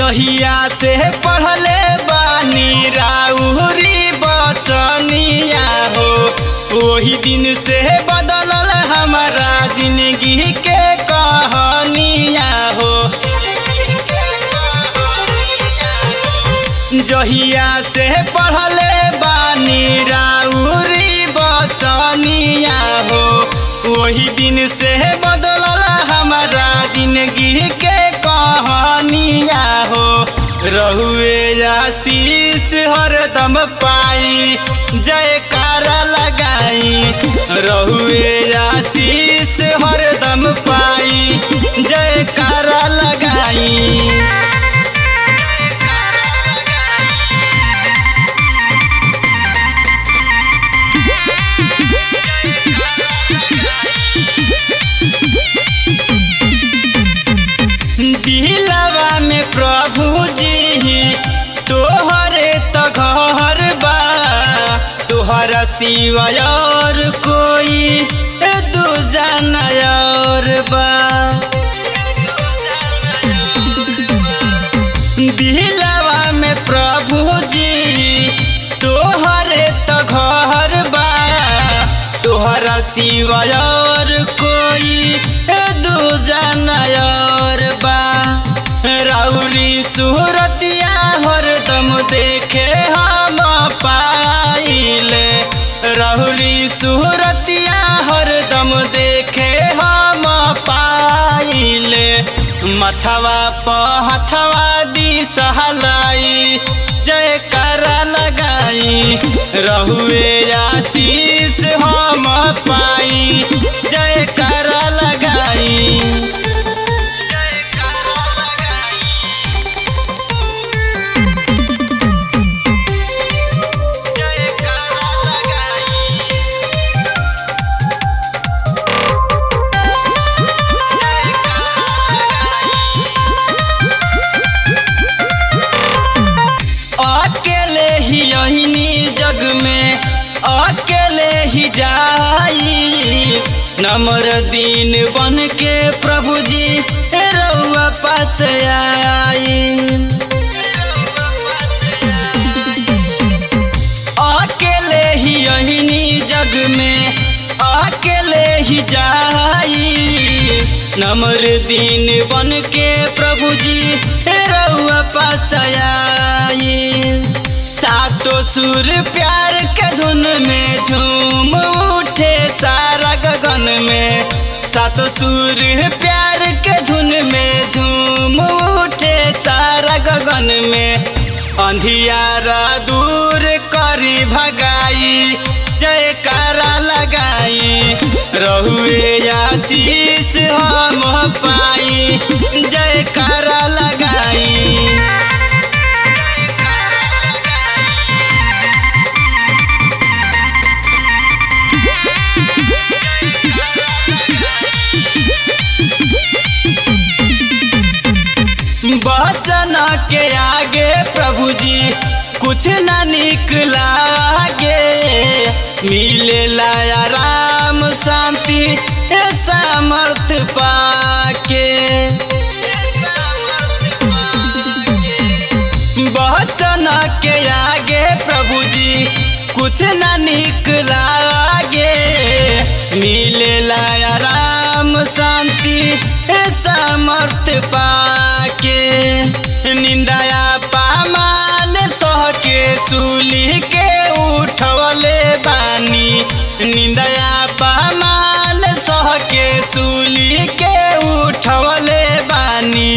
जहिया से पढ़ले बानी राउरी बचनिया हो, वही दिन से बदलल हमारा जिंदगी के कहानिया हो। जहिया से पढ़ले बानी राउरी बचनिया हो, वही दिन से बदलल हमारा जिंदगी के कहानिया हो। रहुए आशीष हरदम पाई जयकारा लगाई, रहुए आशीष हरदम पाई जयकारा लगाई। दिलवा में प्रभु जी तोहरे तो घर बा, तोहरा सिवा और कोई दूजा और बा। दिलवा में प्रभु जी तोहरे तो घर बा, तोहरा सिवा और कोई दूजा और बा। राउरी सूरतिया हरदम देखे हम पाइले, राउरी सूरतिया हरदम देखे हम पाइले। मथवा पहथवा दी सहलाई जयकारा लगाई, रहुए आशीष हम पाई जयकारा लगाई। जग में अकेले ही जाई, नमर दिन बन के प्रभु जी रउआ पास आई। अकेले ही यही जग में अकेले ही जाई, नमर दिन बन के प्रभु जी रउआ पास आई। सातों सुर प्यार के धुन में झूम उठे सारा गगन में, सातों सुर प्यार के धुन में झूम उठे सारा गगन में। अंधियारा दूर करी भगाई जयकारा लगाई, रहुए आशीष हम पाई जयकारा लगाई। वचन के आगे प्रभु जी कुछ न निकलागे, मिलेला आराम शांति सामर्थ पाके। वचन के आगे प्रभु जी कुछ न निकलागे, मिलेला आराम शांति सामर्थ पाके। निंदाया पामान सह के सूली के उठवले बानी, निंदाया पामान सह के सूली के उठवले बानी।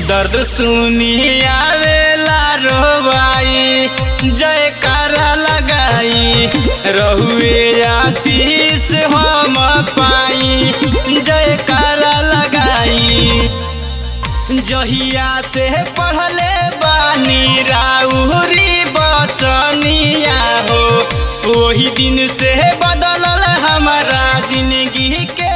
दर्द सुनी आवेला रोवाई जयकारा लगाई, रहुए आशीष हम पाई जयकारा लगाई। जहिया से पढ़ले बानी राउरी बचनिया हो, वही दिन से बदलल हमारा जिंदगी के